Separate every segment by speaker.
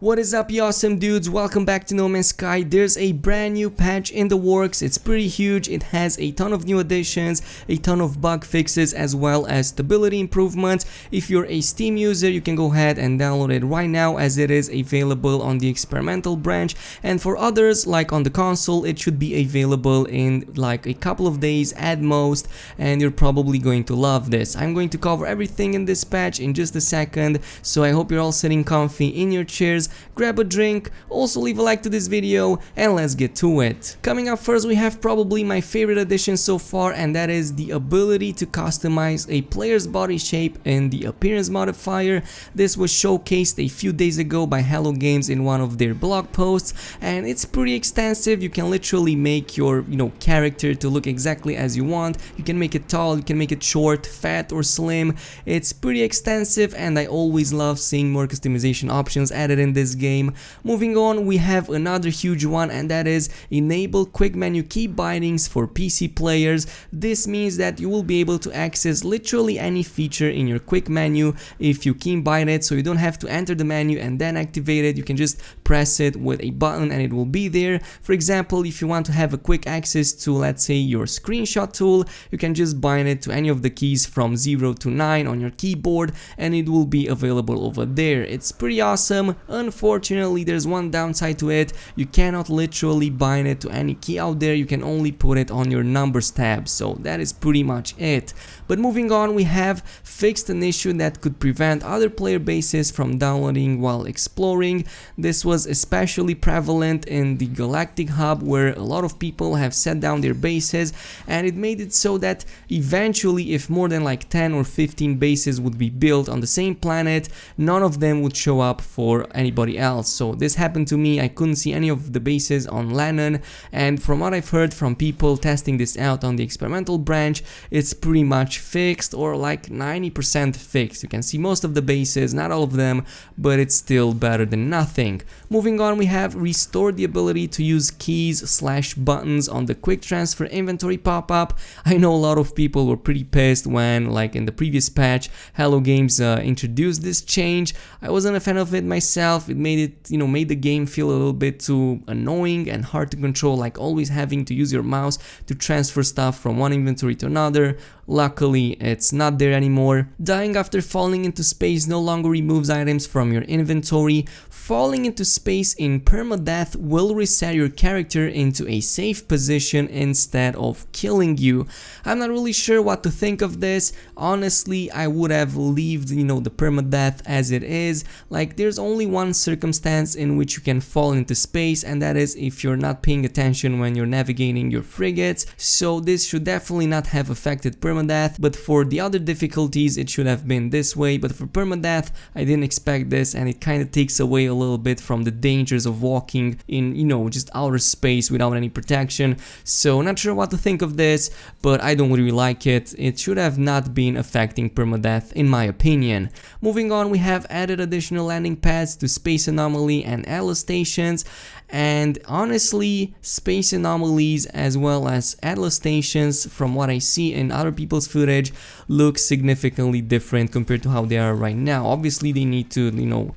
Speaker 1: What is up, you awesome dudes? Welcome back to No Man's Sky. There's a brand new patch in the works. It's pretty huge. It has a ton of new additions, a ton of bug fixes, as well as stability improvements. If you're a Steam user, you can go ahead and download it right now, as it is available on the experimental branch. And for others, like on the console, it should be available in like a couple of days at most, and you're probably going to love this. I'm going to cover everything in this patch in just a second, so I hope you're all sitting comfy in your chairs. Grab a drink, also leave a like to this video, and let's get to it. Coming up first, we have probably my favorite addition so far, and that is the ability to customize a player's body shape in the Appearance Modifier. This was showcased a few days ago by Hello Games in one of their blog posts, and it's pretty extensive. You can literally make your character to look exactly as you want. You can make it tall, you can make it short, fat or slim. It's pretty extensive, and I always love seeing more customization options added in this game. Moving on, we have another huge one, and that is enable quick menu key bindings for PC players. This means that you will be able to access literally any feature in your quick menu if you key bind it, so you don't have to enter the menu and then activate it. You can just press it with a button and it will be there. For example, if you want to have a quick access to, let's say, your screenshot tool, you can just bind it to any of the keys from 0 to 9 on your keyboard and it will be available over there. It's pretty awesome. Unfortunately, there's one downside to it. You cannot literally bind it to any key out there. You can only put it on your numbers tab, so that is pretty much it. But moving on, we have fixed an issue that could prevent other player bases from downloading while exploring. This was especially prevalent in the Galactic Hub, where a lot of people have set down their bases, and it made it so that eventually, if more than like 10 or 15 bases would be built on the same planet, none of them would show up for anybody else. So this happened to me. I couldn't see any of the bases on Lennon, and from what I've heard from people testing this out on the experimental branch, it's pretty much fixed, or like 90% fixed. You can see most of the bases, not all of them, but it's still better than nothing. Moving on, we have restored the ability to use keys/buttons on the quick transfer inventory pop-up. I know a lot of people were pretty pissed when, like in the previous patch, Hello Games introduced this change. I wasn't a fan of it myself. It made it, made the game feel a little bit too annoying and hard to control, like always having to use your mouse to transfer stuff from one inventory to another. Luckily, it's not there anymore. Dying after falling into space no longer removes items from your inventory. Falling into space in Permadeath will reset your character into a safe position instead of killing you. I'm not really sure what to think of this. Honestly, I would have left, the Permadeath as it is. Like, there's only one circumstance in which you can fall into space, and that is if you're not paying attention when you're navigating your frigates. So this should definitely not have affected Permadeath, but for the other difficulties it should have been this way. But for Permadeath, I didn't expect this, and it kind of takes away a little bit from the dangers of walking in, just outer space without any protection. So not sure what to think of this, but I don't really like it. It should have not been affecting Permadeath in my opinion. Moving on, we have added additional landing pads to Space Anomaly and Atlas stations, and honestly, Space Anomalies as well as Atlas stations, from what I see in other people's footage, look significantly different compared to how they are right now. Obviously, they need to,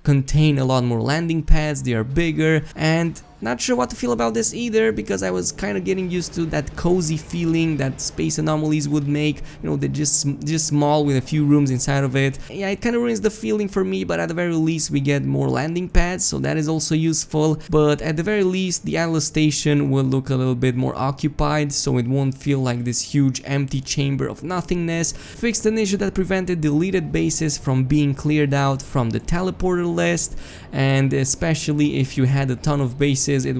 Speaker 1: contain a lot more landing pads. They are bigger, and not sure what to feel about this either, because I was kind of getting used to that cozy feeling that Space Anomalies would make. They're just small with a few rooms inside of it. Yeah, it kind of ruins the feeling for me, but at the very least we get more landing pads, so that is also useful. But at the very least, the Atlas station will look a little bit more occupied, so it won't feel like this huge empty chamber of nothingness. Fixed an issue that prevented deleted bases from being cleared out from the teleporter list, and especially if you had a ton of bases, it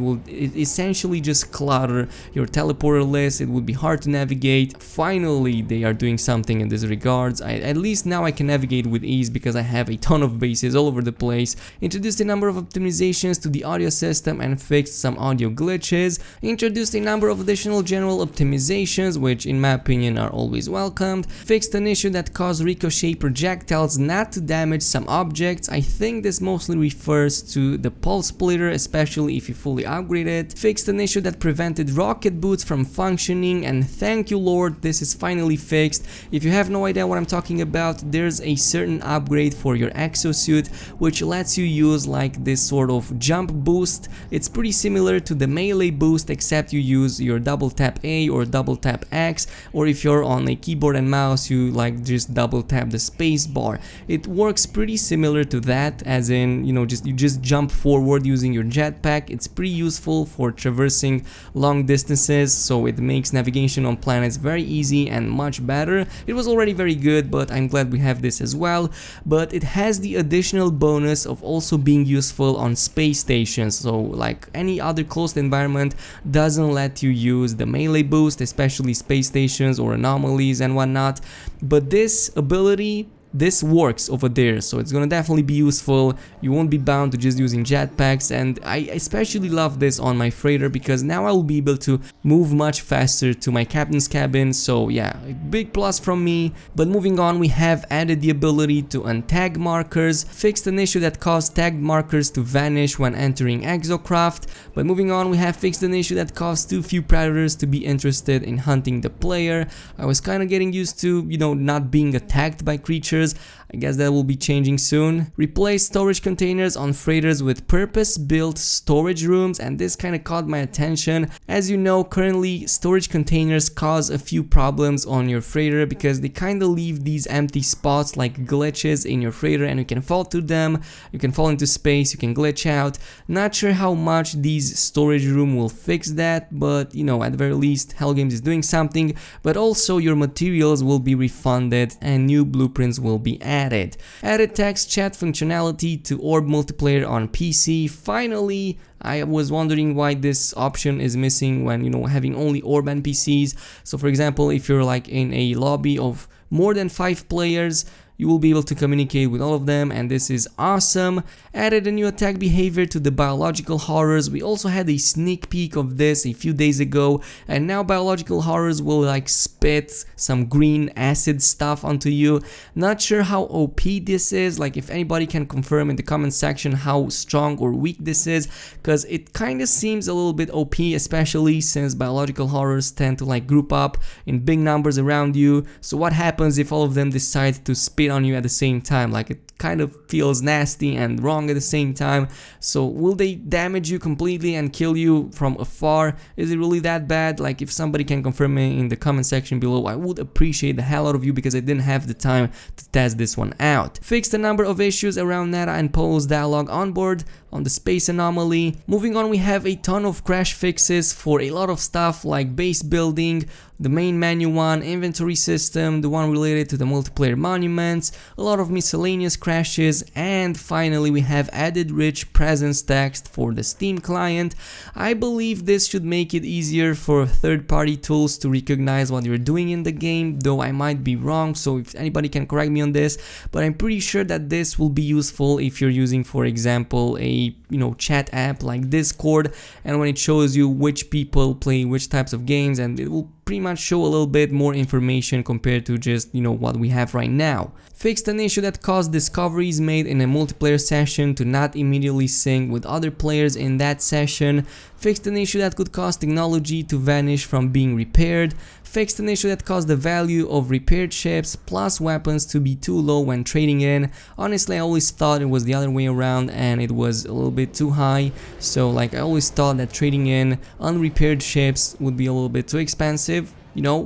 Speaker 1: essentially just clutter your teleporter list. It would be hard to navigate. Finally, they are doing something in this regards. At least now I can navigate with ease because I have a ton of bases all over the place. Introduced a number of optimisations to the audio system and fixed some audio glitches. Introduced a number of additional general optimizations, which in my opinion are always welcomed. Fixed an issue that caused ricochet projectiles not to damage some objects. I think this mostly refers to the pulse splitter, especially if you fully upgraded, fixed an issue that prevented rocket boots from functioning, and thank you Lord, this is finally fixed. If you have no idea what I'm talking about, there's a certain upgrade for your exosuit which lets you use like this sort of jump boost. It's pretty similar to the melee boost, except you use your double tap A or double tap X, or if you're on a keyboard and mouse you like just double tap the space bar. It works pretty similar to that, as in, you know, you just jump forward using your jetpack. It's pretty useful for traversing long distances, so it makes navigation on planets very easy and much better. It was already very good, but I'm glad we have this as well. But it has the additional bonus of also being useful on space stations, so like any other closed environment doesn't let you use the melee boost, especially space stations or anomalies and whatnot. But this ability, this works over there, so it's gonna definitely be useful. You won't be bound to just using jetpacks, and I especially love this on my freighter because now I will be able to move much faster to my captain's cabin, so yeah, a big plus from me. But moving on, we have added the ability to untag markers, fixed an issue that caused tagged markers to vanish when entering Exocraft. But moving on, we have fixed an issue that caused too few predators to be interested in hunting the player. I was kind of getting used to, you know, not being attacked by creatures. I guess that will be changing soon. Replace storage containers on freighters with purpose-built storage rooms, and this kind of caught my attention. As you know, currently storage containers cause a few problems on your freighter because they kind of leave these empty spots like glitches in your freighter, and you can fall to them, you can fall into space, you can glitch out. Not sure how much these storage room will fix that, but you know, at the very least KhrazeGaming is doing something. But also your materials will be refunded and new blueprints will be added. Added text chat functionality to orb multiplayer on PC. Finally, I was wondering why this option is missing when, you know, having only orb NPCs. So for example, if you're like in a lobby of more than 5 players, you will be able to communicate with all of them, and this is awesome. Added a new attack behavior to the biological horrors. We also had a sneak peek of this a few days ago, and now biological horrors will like spit some green acid stuff onto you. Not sure how OP this is, like if anybody can confirm in the comment section how strong or weak this is, because it kind of seems a little bit OP, especially since biological horrors tend to like group up in big numbers around you. So what happens if all of them decide to spit on you at the same time? Like, it kind of feels nasty and wrong at the same time. So will they damage you completely and kill you from afar? Is it really that bad? Like, if somebody can confirm me in the comment section below, I would appreciate the hell out of you because I didn't have the time to test this one out. Fixed a number of issues around Nada and Polo's dialogue on board on the Space Anomaly. Moving on, we have a ton of crash fixes for a lot of stuff like base building, the main menu one, inventory system, the one related to the multiplayer monuments, a lot of miscellaneous crashes, and finally we have added rich presence text for the Steam client. I believe this should make it easier for third-party tools to recognize what you're doing in the game, though I might be wrong, so if anybody can correct me on this, but I'm pretty sure that this will be useful if you're using, for example, a chat app like Discord, and when it shows you which people play which types of games, and it will pretty much show a little bit more information compared to just what we have right now. Fixed an issue that caused discoveries made in a multiplayer session to not immediately sync with other players in that session. Fixed an issue that could cause technology to vanish from being repaired. Fixed an issue that caused the value of repaired ships plus weapons to be too low when trading in. Honestly, I always thought it was the other way around and it was a little bit too high. So like, I always thought that trading in unrepaired ships would be a little bit too expensive,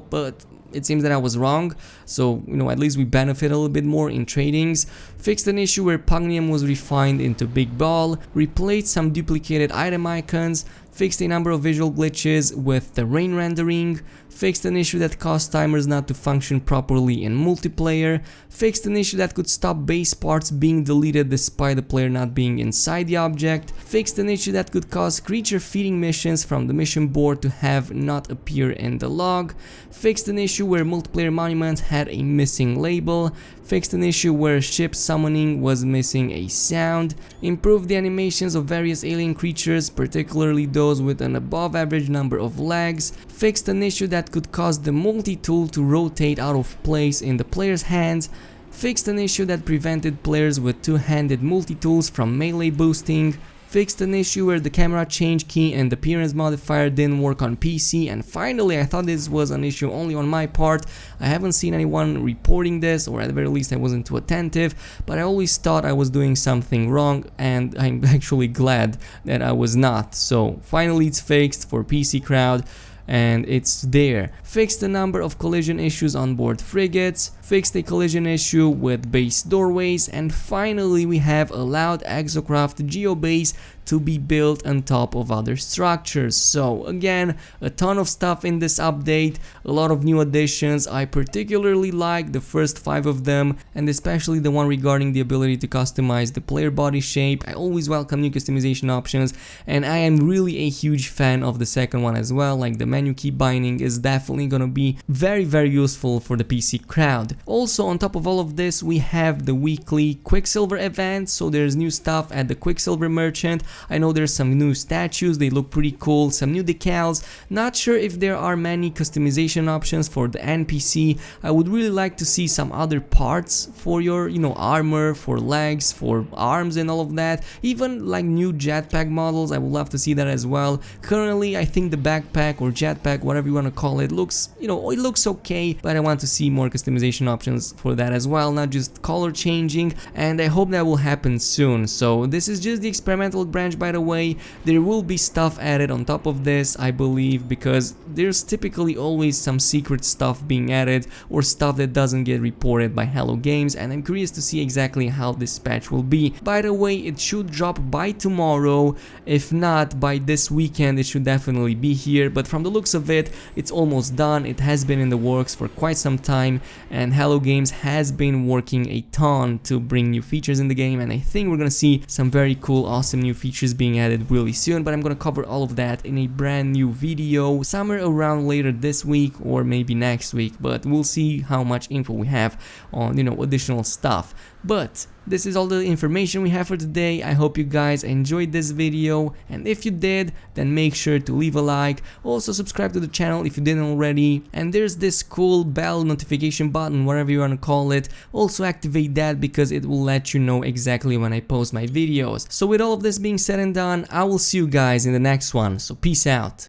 Speaker 1: but it seems that I was wrong. So, at least we benefit a little bit more in tradings. Fixed an issue where Pugnium was refined into Big Ball. Replaced some duplicated item icons. Fixed a number of visual glitches with the rain rendering. Fixed an issue that caused timers not to function properly in multiplayer. Fixed an issue that could stop base parts being deleted despite the player not being inside the object. Fixed an issue that could cause creature feeding missions from the mission board to have not appear in the log. Fixed an issue where multiplayer monuments had a missing label. Fixed an issue where ship summoning was missing a sound. Improved the animations of various alien creatures, particularly those with an above average number of legs. Fixed an issue that could cause the multi-tool to rotate out of place in the player's hands. Fixed an issue that prevented players with two-handed multi-tools from melee boosting. fixed an issue where the camera change key and the appearance modifier didn't work on PC, and finally I thought this was an issue only on my part. I haven't seen anyone reporting this, or at the very least I wasn't too attentive, but I always thought I was doing something wrong, and I'm actually glad that I was not. So finally it's fixed for PC crowd, and it's there. Fixed a number of collision issues on board frigates, fixed a collision issue with base doorways, and finally we have allowed Exocraft geobays to be built on top of other structures. So again, a ton of stuff in this update, a lot of new additions. I particularly like the first 5 of them, and especially the one regarding the ability to customize the player body shape. I always welcome new customization options, and I am really a huge fan of the second one as well. Like, the menu key binding is definitely gonna be very useful for the PC crowd. Also, on top of all of this, we have the weekly Quicksilver event, so there's new stuff at the Quicksilver merchant. I know there's some new statues, they look pretty cool, some new decals. Not sure if there are many customization options for the NPC. I would really like to see some other parts for your, armor, for legs, for arms and all of that. Even like new jetpack models, I would love to see that as well. Currently, I think the backpack or jetpack, whatever you want to call it, looks, it looks okay, but I want to see more customization options for that as well, not just color changing, and I hope that will happen soon. So this is just the experimental branch, by the way. There will be stuff added on top of this, I believe, because there's typically always some secret stuff being added or stuff that doesn't get reported by Hello Games, and I'm curious to see exactly how this patch will be. By the way, it should drop by tomorrow. If not by this weekend, it should definitely be here, but from the looks of it, it's almost done. It has been in the works for quite some time, and Hello Games has been working a ton to bring new features in the game, and I think we're gonna see some very cool, awesome new features being added really soon. But I'm gonna cover all of that in a brand new video somewhere around later this week or maybe next week, but we'll see how much info we have on, additional stuff. But this is all the information we have for today. I hope you guys enjoyed this video, and if you did, then make sure to leave a like. Also subscribe to the channel if you didn't already, and there's this cool bell notification button, whatever you want to call it. Also activate that because it will let you know exactly when I post my videos. So with all of this being said and done, I will see you guys in the next one, so peace out.